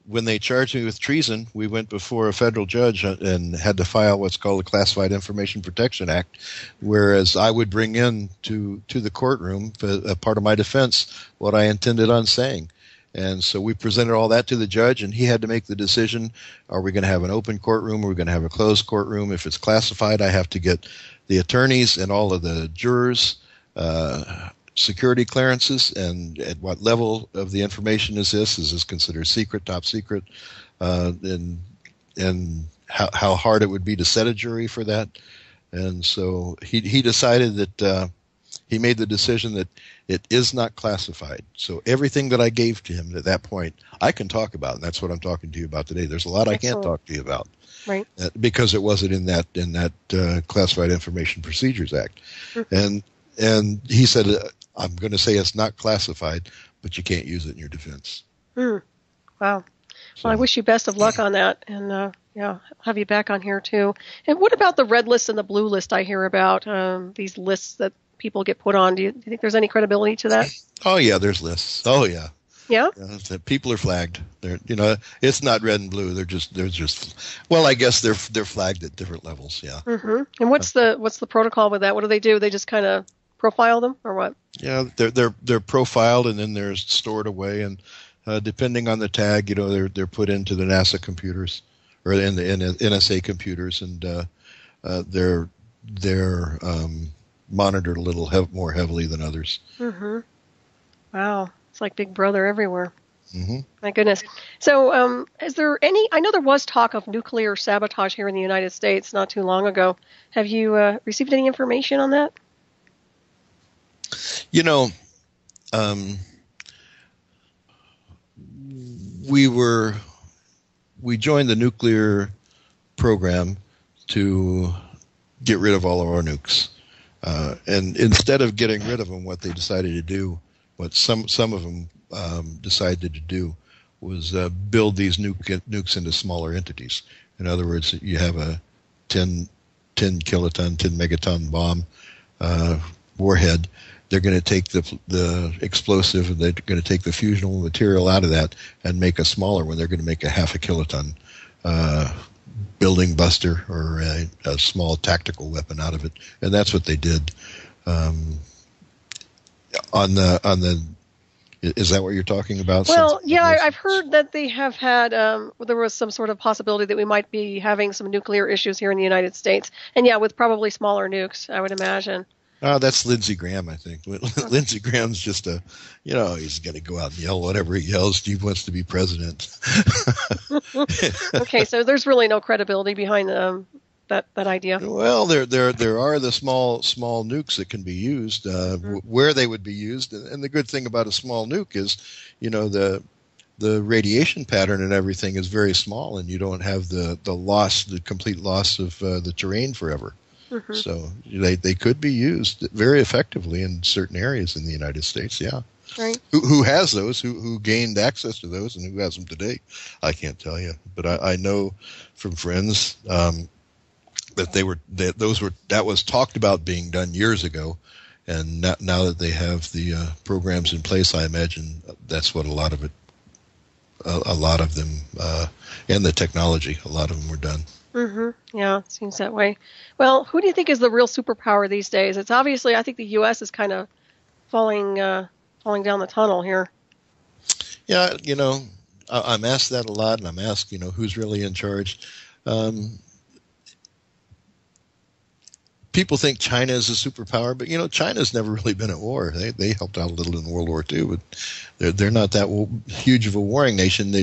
when they charged me with treason, we went before a federal judge and had to file what's called the Classified Information Protection Act, whereas I would bring in to the courtroom, a part of my defense, what I intended on saying. And so we presented all that to the judge, and he had to make the decision, are we going to have an open courtroom or are we going to have a closed courtroom? If it's classified, I have to get the attorneys and all of the jurors security clearances, and at what level of the information is this? Is this considered secret, top secret? And how hard it would be to set a jury for that. And so he decided that he made the decision that it is not classified. So everything that I gave to him at that point, I can talk about, and that's what I'm talking to you about today. There's a lot I can't talk to you about, right? Because it wasn't in that Classified Information Procedures Act. And he said, I'm going to say it's not classified, but you can't use it in your defense. Wow. Well, I wish you best of luck on that, and I'll have you back on here too. And what about the red list and the blue list I hear about, these lists that people get put on? Do you think there's any credibility to that? Oh yeah, there's lists. Oh yeah. Yeah. People are flagged. They're it's not red and blue. They're just well, I guess they're flagged at different levels. Yeah. And what's the protocol with that? What do? They just kind of profile them, or what? Yeah, they're profiled and then they're stored away, and depending on the tag, they're put into the NASA computers or in the NSA computers, and they're monitored a little more heavily than others. Wow, it's like Big Brother everywhere. My goodness. So, is there any? I know there was talk of nuclear sabotage here in the United States not too long ago. Have you received any information on that? We joined the nuclear program to get rid of all of our nukes. And instead of getting rid of them, what they decided to do, what some of them decided to do, build these nukes into smaller entities. In other words, you have a 10 kiloton, 10 megaton bomb warhead. They're going to take the explosive and they're going to take the fusionable material out of that and make a smaller one. They're going to make a half a kiloton building buster or a small tactical weapon out of it, and that's what they did. Is that what you're talking about? Well, yeah, I've heard that they have had, there was some sort of possibility that we might be having some nuclear issues here in the United States. And yeah, with probably smaller nukes, I would imagine. Oh, that's Lindsey Graham, I think. Lindsey Graham's just he's going to go out and yell whatever he yells. He wants to be president. Okay, so there's really no credibility behind that idea. Well, there are the small nukes that can be used where they would be used, and the good thing about a small nuke is, the radiation pattern and everything is very small, and you don't have the complete loss of the terrain forever. Mm-hmm. So they could be used very effectively in certain areas in the United States. Yeah. Right. Who has those? Who gained access to those, and who has them today? I can't tell you, but I know from friends. That was talked about being done years ago, and now that they have the programs in place, I imagine that's what a lot of them, and the technology, a lot of them were done. Mm-hmm. Yeah, it seems that way. Well, who do you think is the real superpower these days? It's obviously, I think the U.S. is kind of falling down the tunnel here. Yeah, I'm asked that a lot, and I'm asked, who's really in charge. People think China is a superpower, but China's never really been at war. They helped out a little in World War II, but they're not that huge of a warring nation.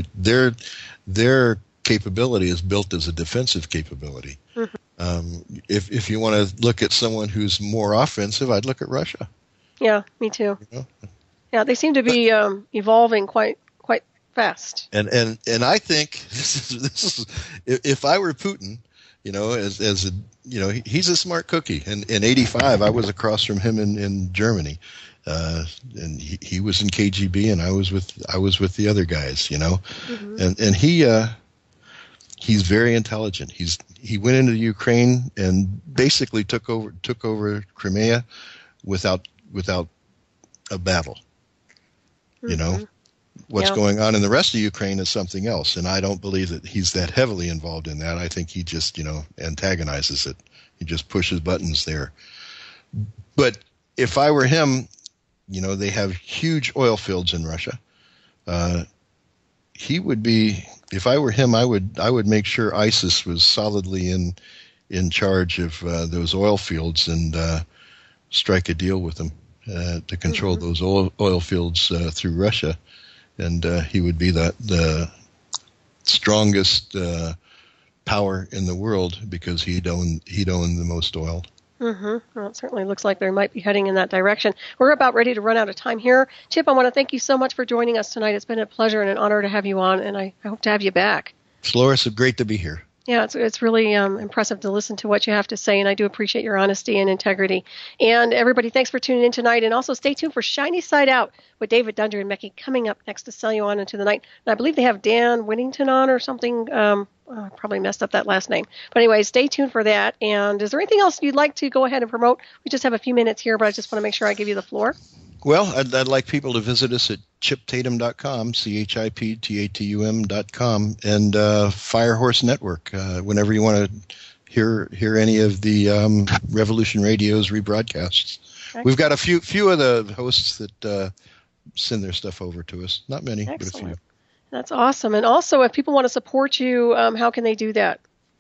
Their capability is built as a defensive capability. Mm-hmm. If you want to look at someone who's more offensive, I'd look at Russia. Yeah, me too. Yeah, they seem to be evolving quite fast. And I think this is if I were Putin. He's a smart cookie. And in '85, I was across from him in Germany, and he was in KGB, and I was with the other guys. Mm-hmm. and he's very intelligent. He went into Ukraine and basically took over Crimea without a battle. Mm-hmm. What's going on in the rest of Ukraine is something else, and I don't believe that he's that heavily involved in that. I think he just, antagonizes it. He just pushes buttons there. But if I were him, they have huge oil fields in Russia. He would be, if I were him, I would make sure ISIS was solidly in charge of those oil fields and strike a deal with them to control mm-hmm. those oil fields through Russia. And he would be the strongest power in the world because he'd own the most oil. Mm-hmm. Well, it certainly looks like they might be heading in that direction. We're about ready to run out of time here. Chip, I want to thank you so much for joining us tonight. It's been a pleasure and an honor to have you on, and I hope to have you back. Solaris, it's great to be here. Yeah, it's really impressive to listen to what you have to say, and I do appreciate your honesty and integrity. And everybody, thanks for tuning in tonight, and also stay tuned for Shiny Side Out with David Dunder and Mecky coming up next to sell you on into the night. And I believe they have Dan Whittington on or something. I probably messed up that last name. But anyway, stay tuned for that. And is there anything else you'd like to go ahead and promote? We just have a few minutes here, but I just want to make sure I give you the floor. Well, I'd like people to visit us at chiptatum.com, ChipTatum.com, and Firehorse Network. Whenever you want to hear any of the Revolution Radio's rebroadcasts. Excellent. We've got a few of the hosts that send their stuff over to us. Not many, Excellent. But a few. That's awesome. And also, if people want to support you, how can they do that?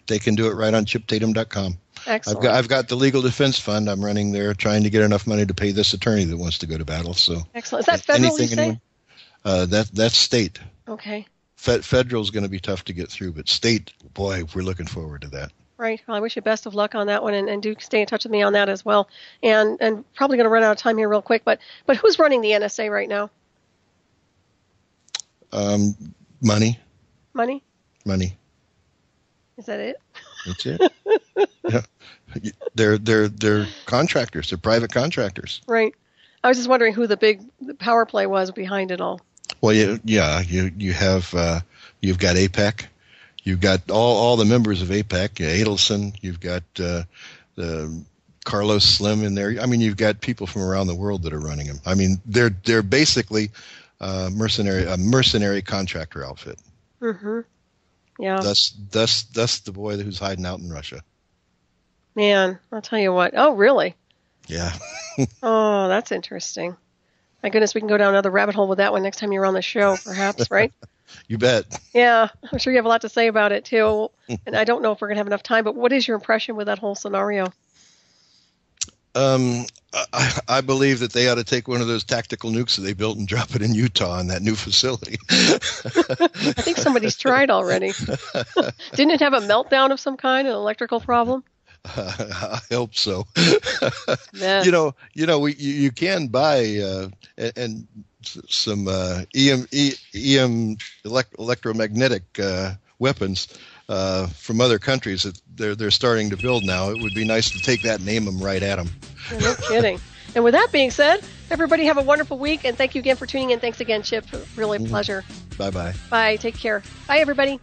They can do it right on chiptatum.com. Excellent. I've got the Legal Defense Fund. I'm running there, trying to get enough money to pay this attorney that wants to go to battle. So excellent. Is that federal? You say? That's state. Okay. Federal is going to be tough to get through, but state, boy, we're looking forward to that. Right. Well, I wish you best of luck on that one, and do stay in touch with me on that as well. And probably going to run out of time here real quick, but who's running the NSA right now? Money. Money. Money. Is that it? That's it. Yeah. They're contractors. They're private contractors. Right. I was just wondering who the big power play was behind it all. Well, you have you've got APEC, you've got all the members of APEC, Adelson, you've got Carlos Slim in there. I mean, you've got people from around the world that are running them. I mean, they're basically a mercenary contractor outfit. Mm-hmm. Yeah. Thus the boy who's hiding out in Russia. Man, I'll tell you what. Oh, really? Yeah. Oh, that's interesting. My goodness, we can go down another rabbit hole with that one next time you're on the show, perhaps, right? You bet. Yeah, I'm sure you have a lot to say about it, too. And I don't know if we're going to have enough time, but what is your impression with that whole scenario? I believe that they ought to take one of those tactical nukes that they built and drop it in Utah in that new facility. I think somebody's tried already. Didn't it have a meltdown of some kind, an electrical problem? I hope so. Yes. You can buy and some EM electromagnetic weapons from other countries that they're starting to build now. It would be nice to take that and aim them right at them. No kidding. And with that being said, everybody have a wonderful week, and thank you again for tuning in. Thanks again, Chip. Really a pleasure. Bye-bye. Bye. Take care. Bye, everybody.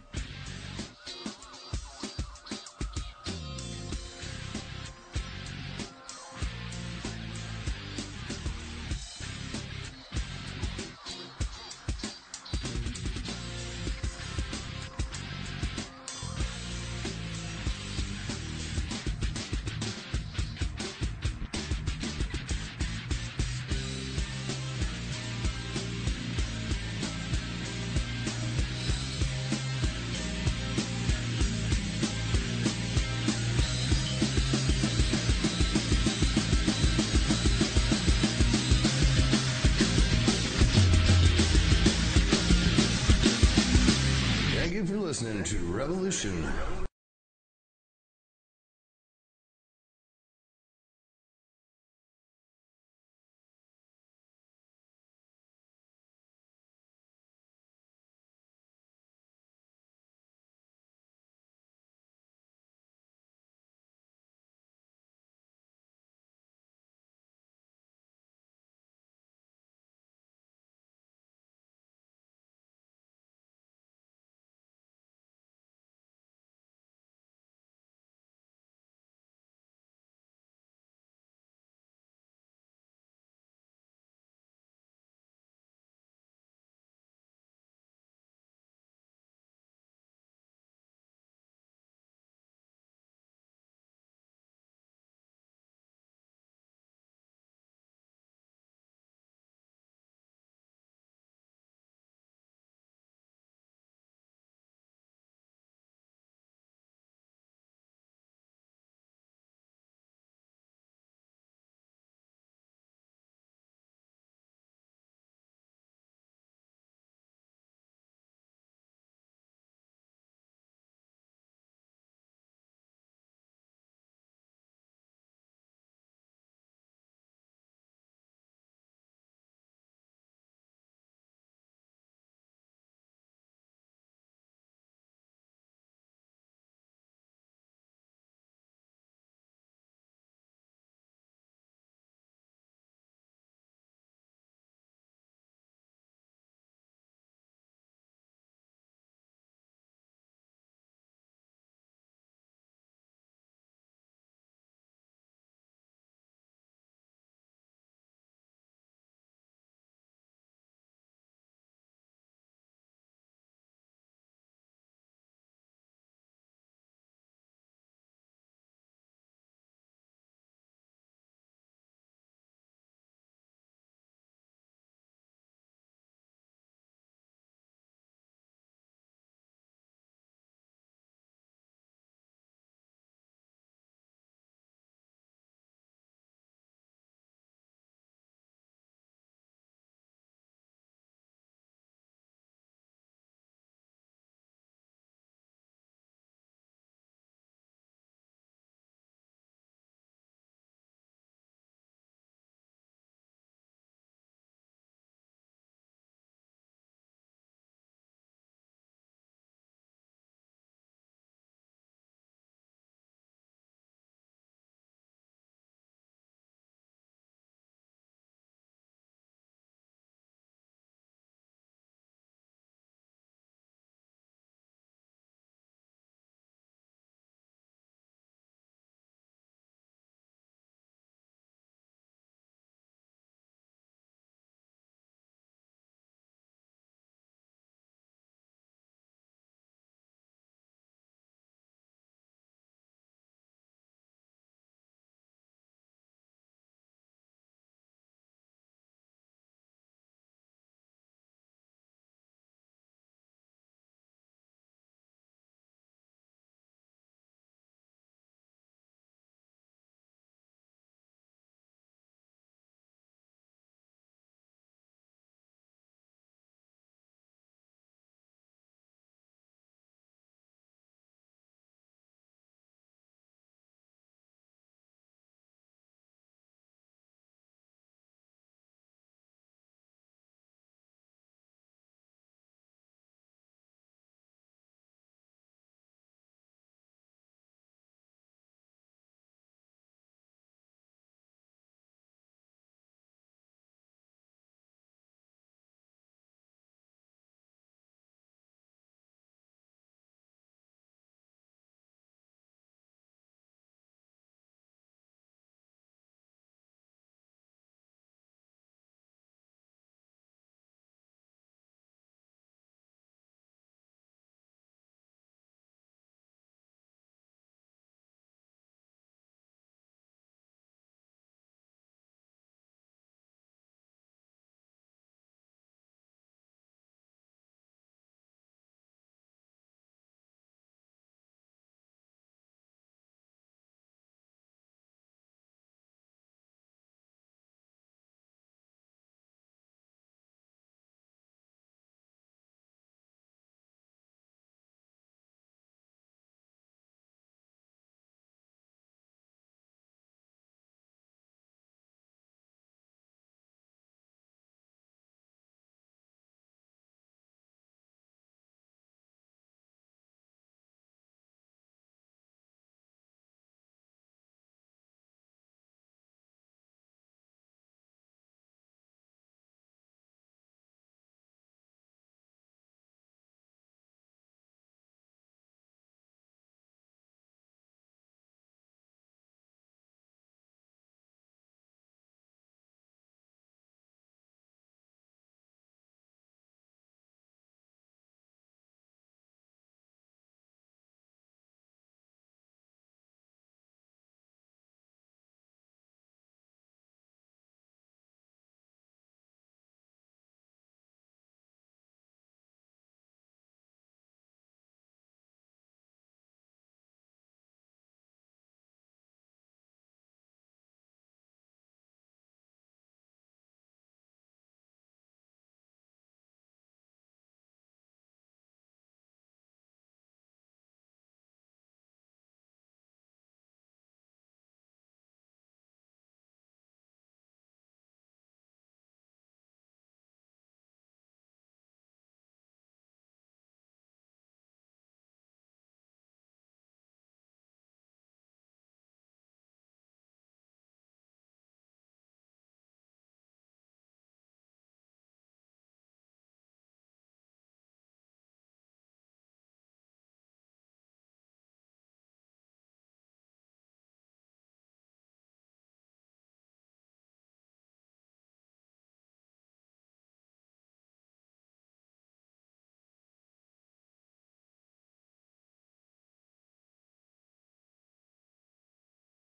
Thank you for listening to Revolution